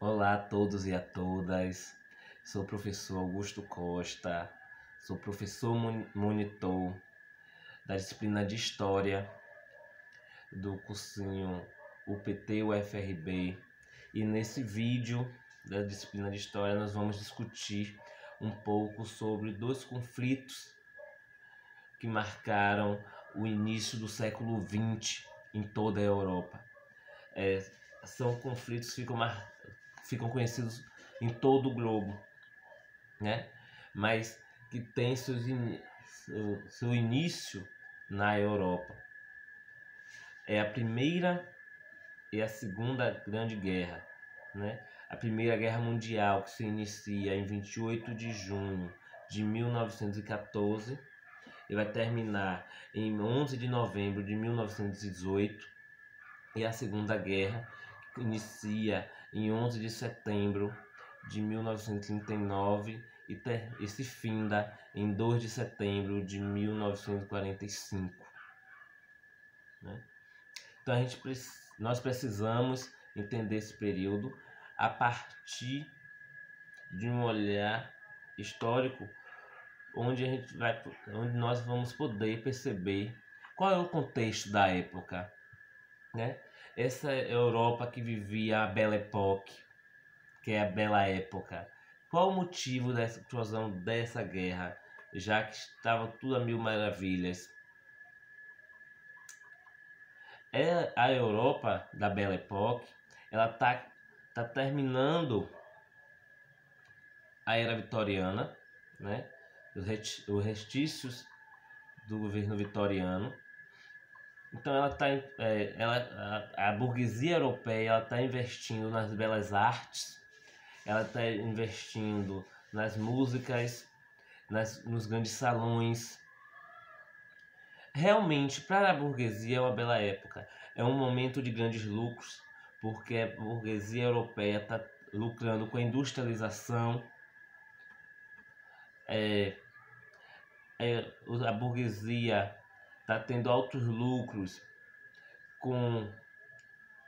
Olá a todos e a todas, sou o professor Augusto Costa, sou professor monitor da disciplina de História do cursinho UPT-UFRB e nesse vídeo da disciplina de História nós vamos discutir um pouco sobre dois conflitos que marcaram o início do século XX em toda a Europa. São conflitos que ficam conhecidos em todo o globo, né? Mas que tem seu início na Europa. É a Primeira e a Segunda Grande Guerra, né? A Primeira Guerra Mundial, que se inicia em 28 de junho de 1914 e vai terminar em 11 de novembro de 1918, e a Segunda Guerra, que inicia em 11 de setembro de 1939 e se finda em 2 de setembro de 1945. Né? Então nós precisamos entender esse período a partir de um olhar histórico onde nós vamos poder perceber qual é o contexto da época, né? Essa Europa que vivia a Belle Époque, que é a Bela Época. Qual o motivo dessa explosão dessa guerra, já que estava tudo a mil maravilhas? A Europa da Belle Époque, ela tá terminando a era vitoriana, né? Os restícios do governo vitoriano. Então a burguesia europeia ela está investindo nas belas artes, ela está investindo nas músicas, nos grandes salões. Realmente, para a burguesia é uma bela época. É um momento de grandes lucros, porque a burguesia europeia está lucrando com a industrialização. A burguesia está tendo altos lucros com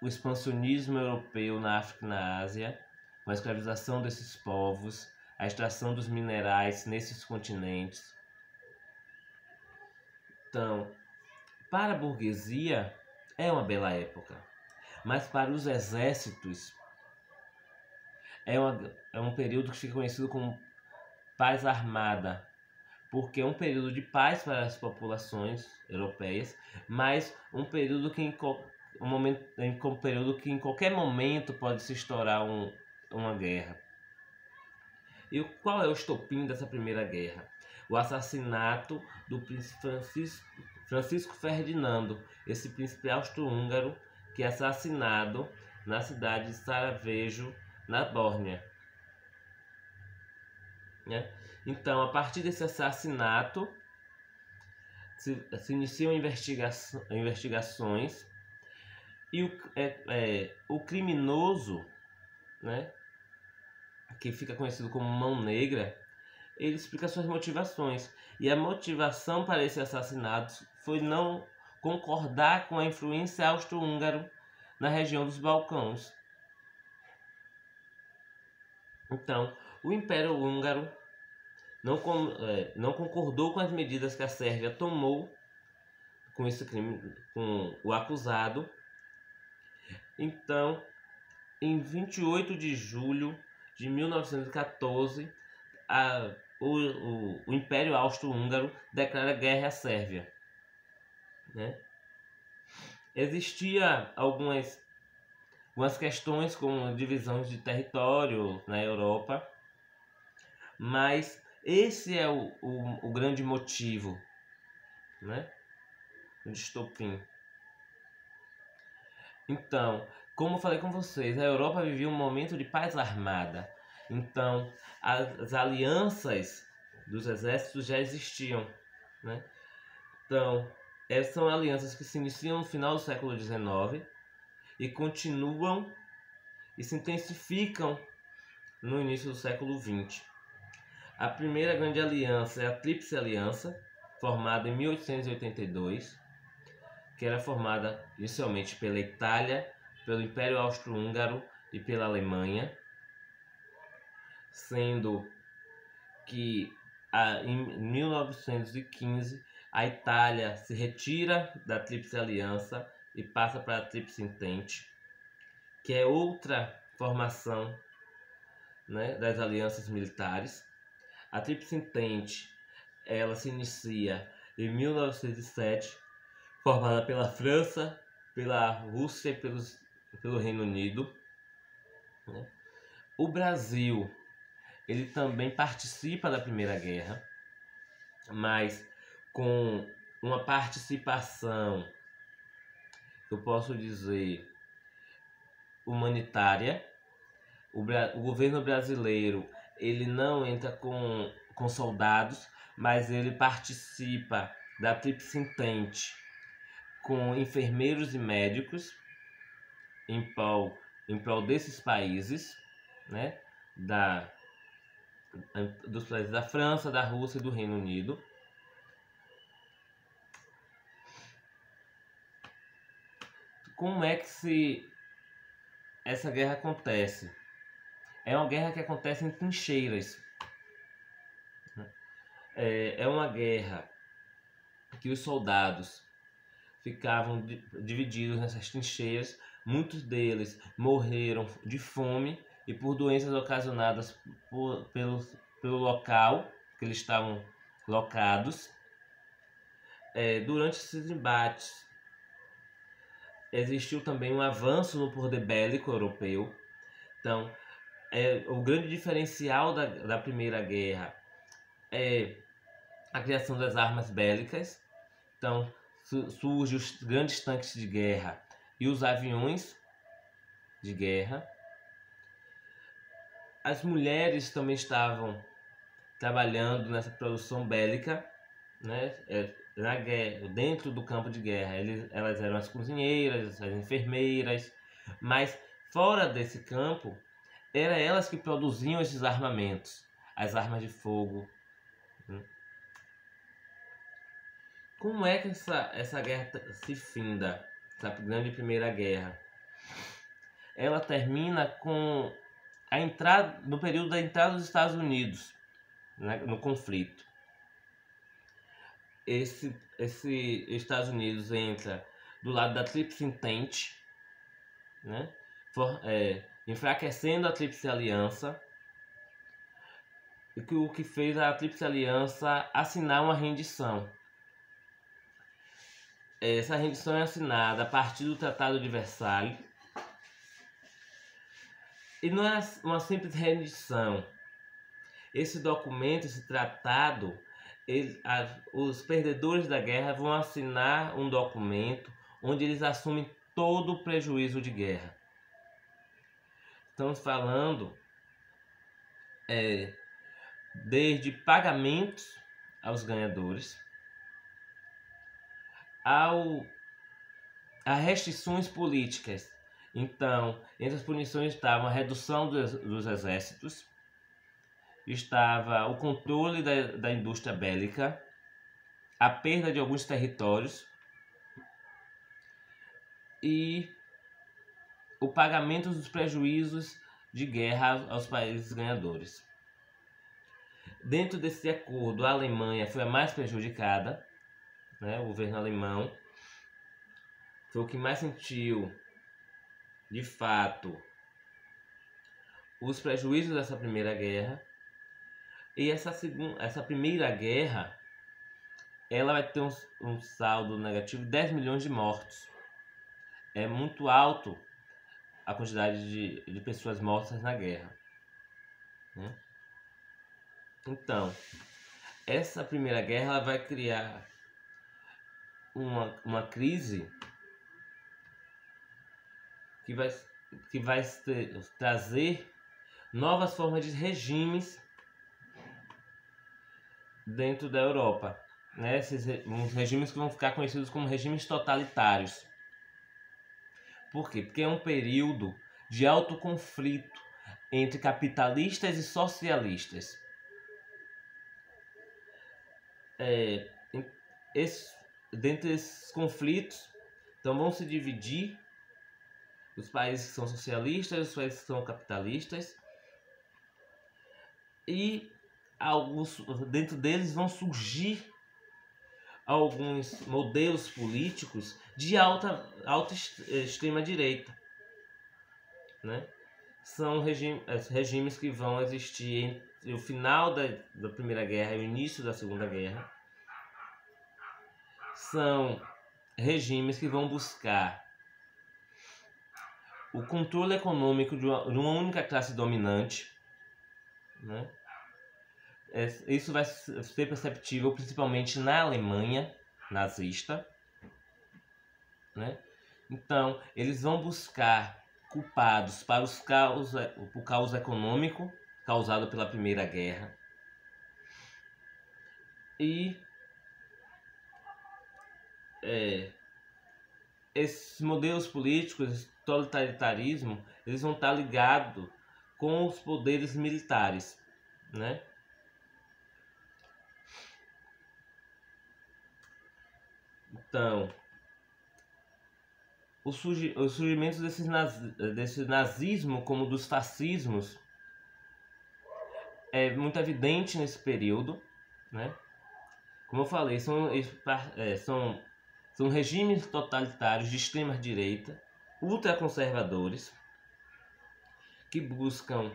o expansionismo europeu na África e na Ásia, com a escravização desses povos, a extração dos minerais nesses continentes. Então, para a burguesia é uma bela época, mas para os exércitos é um período que fica conhecido como paz armada, porque é um período de paz para as populações europeias, mas um período que em qualquer momento pode se estourar uma guerra. E qual é o estopim dessa Primeira Guerra? O assassinato do príncipe Francisco Ferdinando, esse príncipe austro-húngaro que é assassinado na cidade de Sarajevo, na Bósnia. Né? Então, a partir desse assassinato, se iniciam investigações e o criminoso, né, que fica conhecido como Mão Negra, ele explica suas motivações. E a motivação para esse assassinato foi não concordar com a influência austro-húngara na região dos Balcãs. Então, o Império Húngaro não concordou com as medidas que a Sérvia tomou com esse crime, com o acusado. Então, em 28 de julho de 1914, o Império Austro-Húngaro declara guerra à Sérvia. Né? Existia algumas questões como divisões de território na Europa, mas esse é o grande motivo, né, do estopim. Então, como eu falei com vocês, a Europa vivia um momento de paz armada. Então, as alianças dos exércitos já existiam, né? Então, essas são alianças que se iniciam no final do século XIX e continuam e se intensificam no início do século XX. A primeira grande aliança é a Tríplice Aliança, formada em 1882, que era formada inicialmente pela Itália, pelo Império Austro-Húngaro e pela Alemanha. sendo que em 1915 a Itália se retira da Tríplice Aliança e passa para a Tríplice Entente, que é outra formação, né, das alianças militares. A Tríplice Entente, ela se inicia em 1907, formada pela França, pela Rússia e pelo Reino Unido, né? O Brasil, ele também participa da Primeira Guerra, mas com uma participação, eu posso dizer, humanitária. O governo brasileiro, ele não entra com soldados, mas ele participa da Tríplice Entente com enfermeiros e médicos em prol desses países, né? Dos países da França, da Rússia e do Reino Unido. Como é que essa guerra acontece? É uma guerra que acontece em trincheiras. É uma guerra que os soldados ficavam divididos nessas trincheiras. Muitos deles morreram de fome e por doenças ocasionadas pelo local que eles estavam locados. Durante esses embates, existiu também um avanço no poder bélico europeu. Então, o grande diferencial da Primeira Guerra é a criação das armas bélicas. Então, surgem os grandes tanques de guerra e os aviões de guerra. As mulheres também estavam trabalhando nessa produção bélica, né? Na guerra, dentro do campo de guerra, elas eram as cozinheiras, as enfermeiras, mas fora desse campo, eram elas que produziam esses armamentos, as armas de fogo. Como é que essa guerra se finda, essa grande Primeira Guerra? Ela termina com no período da entrada dos Estados Unidos, né, no conflito. Esse Estados Unidos entra do lado da Tríplice Entente, né, enfraquecendo a Tríplice Aliança, o que fez a Tríplice Aliança assinar uma rendição. Essa rendição é assinada a partir do Tratado de Versalhes. E não é uma simples rendição. Esse documento, esse tratado, os perdedores da guerra vão assinar um documento onde eles assumem todo o prejuízo de guerra. Estamos falando desde pagamentos aos ganhadores, a restrições políticas. Então, entre as punições estavam a redução dos exércitos, estava o controle da indústria bélica, a perda de alguns territórios e o pagamento dos prejuízos de guerra aos países ganhadores. Dentro desse acordo, a Alemanha foi a mais prejudicada, né? O governo alemão foi o que mais sentiu, de fato, os prejuízos dessa Primeira Guerra. E essa Primeira Guerra, ela vai ter um saldo negativo de 10 milhões de mortos. É muito alto a quantidade de pessoas mortas na guerra, né? Então, essa Primeira Guerra ela vai criar uma crise que vai trazer novas formas de regimes dentro da Europa, né? Uns regimes que vão ficar conhecidos como regimes totalitários. Por quê? Porque é um período de alto conflito entre capitalistas e socialistas. Dentre esses conflitos, então vão se dividir os países que são socialistas e os países que são capitalistas. E dentro deles vão surgir alguns modelos políticos de alta extrema direita, né? São regimes que vão existir entre o final da Primeira Guerra e o início da Segunda Guerra. São regimes que vão buscar o controle econômico de uma única classe dominante, né? Isso vai ser perceptível principalmente na Alemanha nazista, né? Então, eles vão buscar culpados para o caos econômico causado pela Primeira Guerra. E esses modelos políticos, esse totalitarismo, eles vão estar ligados com os poderes militares, né? Então, o surgimento desse nazismo como dos fascismos é muito evidente nesse período, né? Como eu falei, são regimes totalitários de extrema direita, ultraconservadores, que buscam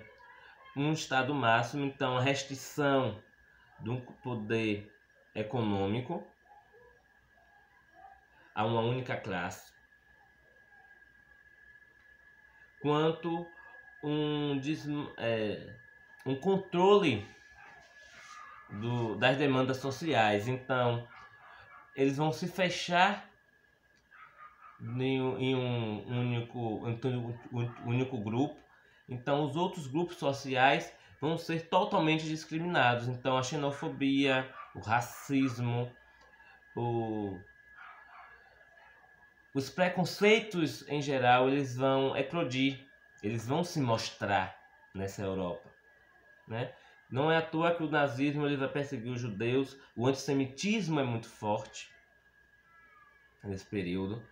um Estado máximo, então a restrição do poder econômico a uma única classe, quanto um controle das demandas sociais. Então, eles vão se fechar em um único grupo. Então, os outros grupos sociais vão ser totalmente discriminados. Então, a xenofobia, o racismo, os preconceitos em geral, eles vão eclodir, eles vão se mostrar nessa Europa, né? Não é à toa que o nazismo ele vai perseguir os judeus, o antissemitismo é muito forte nesse período.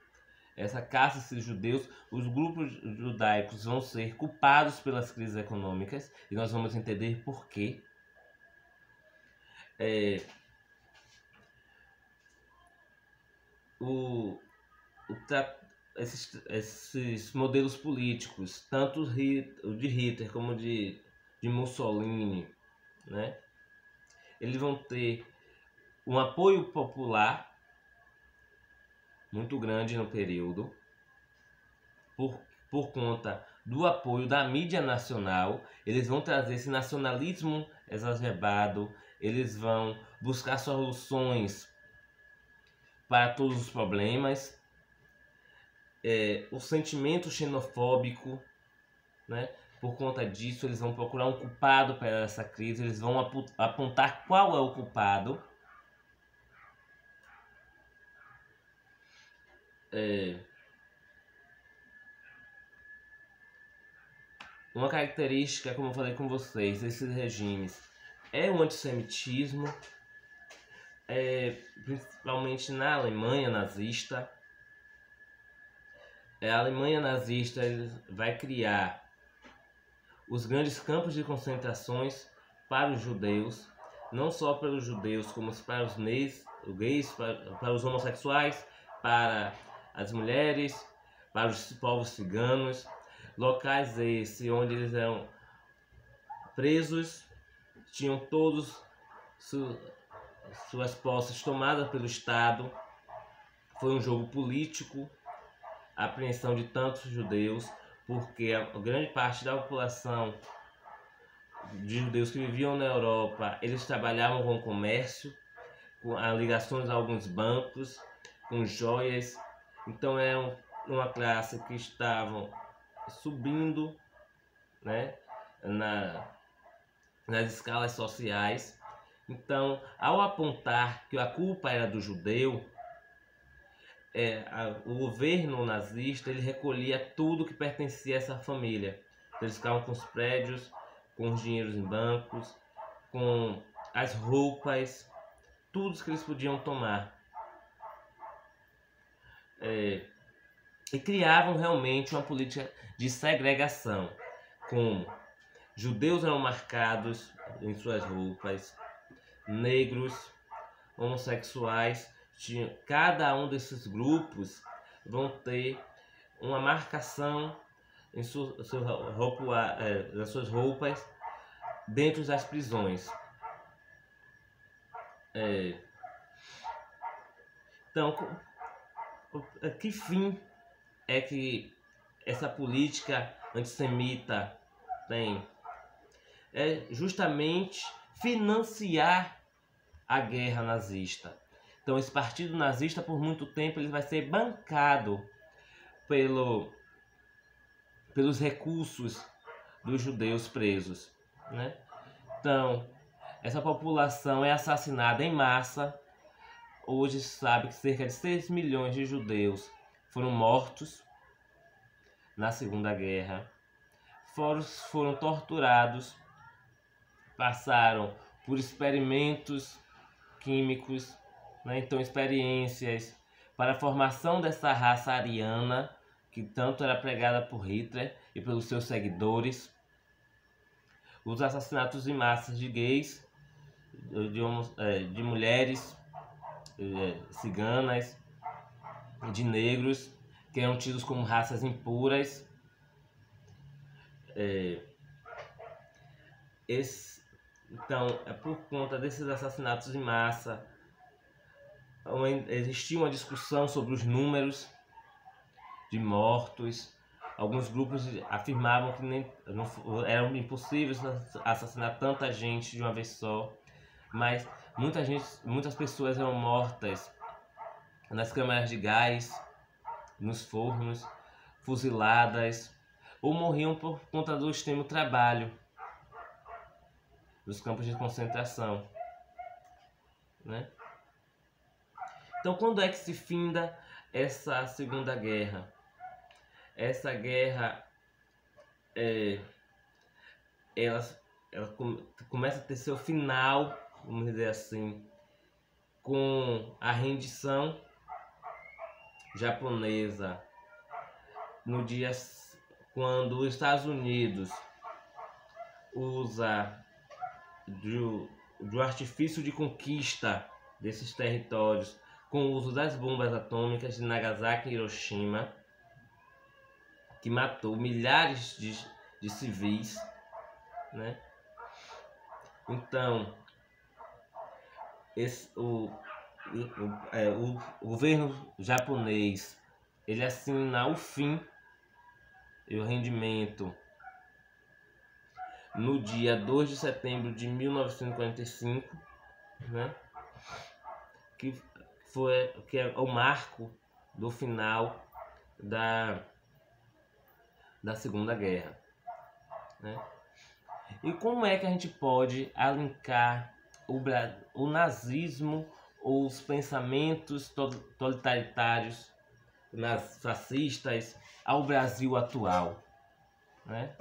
Essa caça a esses judeus, os grupos judaicos vão ser culpados pelas crises econômicas e nós vamos entender por quê. Esses modelos políticos, tanto o de Hitler como de Mussolini, né? Eles vão ter um apoio popular muito grande no período, por conta do apoio da mídia nacional. Eles vão trazer esse nacionalismo exacerbado, eles vão buscar soluções para todos os problemas. O sentimento xenofóbico, né? Por conta disso, eles vão procurar um culpado para essa crise, eles vão apontar qual é o culpado. Uma característica, como eu falei com vocês, desses regimes é o antissemitismo, principalmente na Alemanha nazista. A Alemanha nazista vai criar os grandes campos de concentrações para os judeus, não só para os judeus, como para os gays, para os homossexuais, para as mulheres, para os povos ciganos. Locais esses onde eles eram presos, tinham todos suas posses tomadas pelo Estado. Foi um jogo político, a apreensão de tantos judeus, porque a grande parte da população de judeus que viviam na Europa, eles trabalhavam com comércio, com ligações a alguns bancos, com joias. Então era uma classe que estavam subindo, né, nas escalas sociais. Então, ao apontar que a culpa era do judeu, o governo nazista ele recolhia tudo que pertencia a essa família. Eles ficavam com os prédios, com os dinheiros em bancos, com as roupas, tudo que eles podiam tomar. E criavam realmente uma política de segregação, como Judeus eram marcados em suas roupas, negros, homossexuais, cada um desses grupos vão ter uma marcação em das suas roupas dentro das prisões. Então, que fim é que essa política antissemita tem? É justamente financiar a guerra nazista. Então, esse partido nazista, por muito tempo, ele vai ser bancado pelos recursos dos judeus presos, né? Então, essa população é assassinada em massa. Hoje se sabe que cerca de 6 milhões de judeus foram mortos na Segunda Guerra, foram torturados, passaram por experimentos químicos, né? Então experiências para a formação dessa raça ariana, que tanto era pregada por Hitler e pelos seus seguidores, os assassinatos em massa de gays, de mulheres ciganas, de negros, que eram tidos como raças impuras. Então, é por conta desses assassinatos em massa, existia uma discussão sobre os números de mortos. Alguns grupos afirmavam que era impossível assassinar tanta gente de uma vez só, mas muitas pessoas eram mortas nas câmaras de gás, nos fornos, fuziladas, ou morriam por conta do extremo trabalho dos campos de concentração, né? Então, quando é que se finda essa Segunda Guerra? Essa guerra ela começa a ter seu final, vamos dizer assim, com a rendição japonesa no dia quando os Estados Unidos usa do artifício de conquista desses territórios com o uso das bombas atômicas de Nagasaki e Hiroshima, que matou milhares de civis, né? Então, o governo japonês ele assina o fim e o rendimento no dia 2 de setembro de 1945, né? Que é o marco do final da Segunda Guerra, né? E como é que a gente pode alinhar o nazismo ou os pensamentos totalitários fascistas ao Brasil atual, né?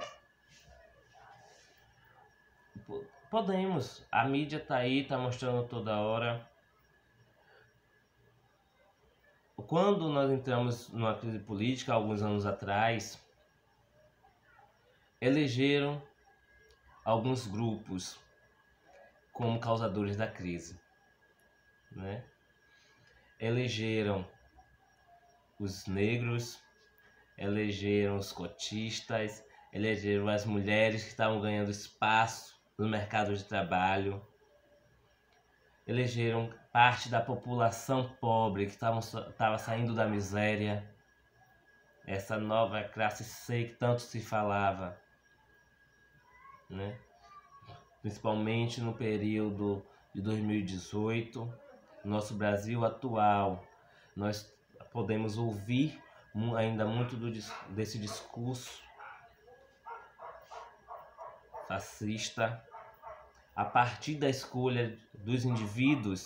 Podemos, a mídia tá aí, tá mostrando toda hora. Quando nós entramos numa crise política, alguns anos atrás, elegeram alguns grupos como causadores da crise, né? Elegeram os negros, elegeram os cotistas, elegeram as mulheres que estavam ganhando espaço no mercado de trabalho, elegeram parte da população pobre que estava saindo da miséria, essa nova classe C que tanto se falava, né? Principalmente no período de 2018, nosso Brasil atual, nós podemos ouvir ainda muito desse discurso fascista a partir da escolha dos indivíduos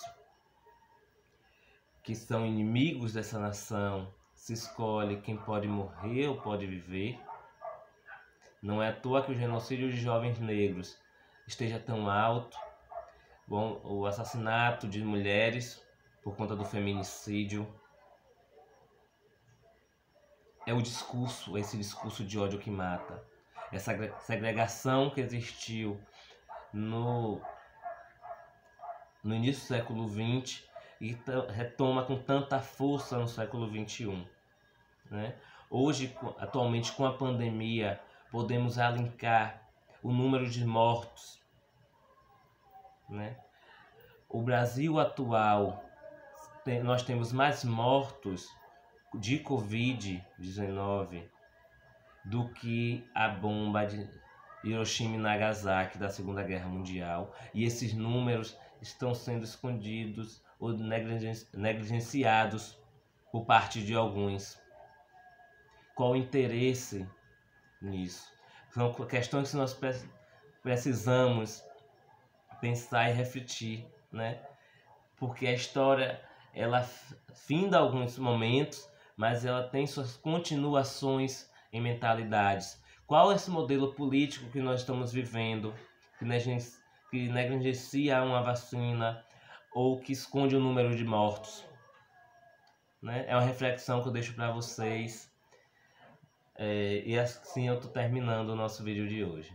que são inimigos dessa nação. Se escolhe quem pode morrer ou pode viver. Não é à toa que o genocídio de jovens negros esteja tão alto. Bom, o assassinato de mulheres por conta do feminicídio. É esse discurso de ódio que mata. essa segregação que existiu no início do século XX e retoma com tanta força no século XXI, né? Hoje, atualmente, com a pandemia, podemos alinhar o número de mortos, né? O Brasil atual, nós temos mais mortos de Covid-19 do que a bomba de Hiroshima e Nagasaki da Segunda Guerra Mundial, e esses números estão sendo escondidos ou negligenciados por parte de alguns. Qual o interesse nisso? São questões que nós precisamos pensar e refletir, né? Porque a história, ela finda alguns momentos, mas ela tem suas continuações em mentalidades. Qual é esse modelo político que nós estamos vivendo, que negligencia uma vacina ou que esconde o número de mortos, né? É uma reflexão que eu deixo para vocês. E assim eu estou terminando o nosso vídeo de hoje.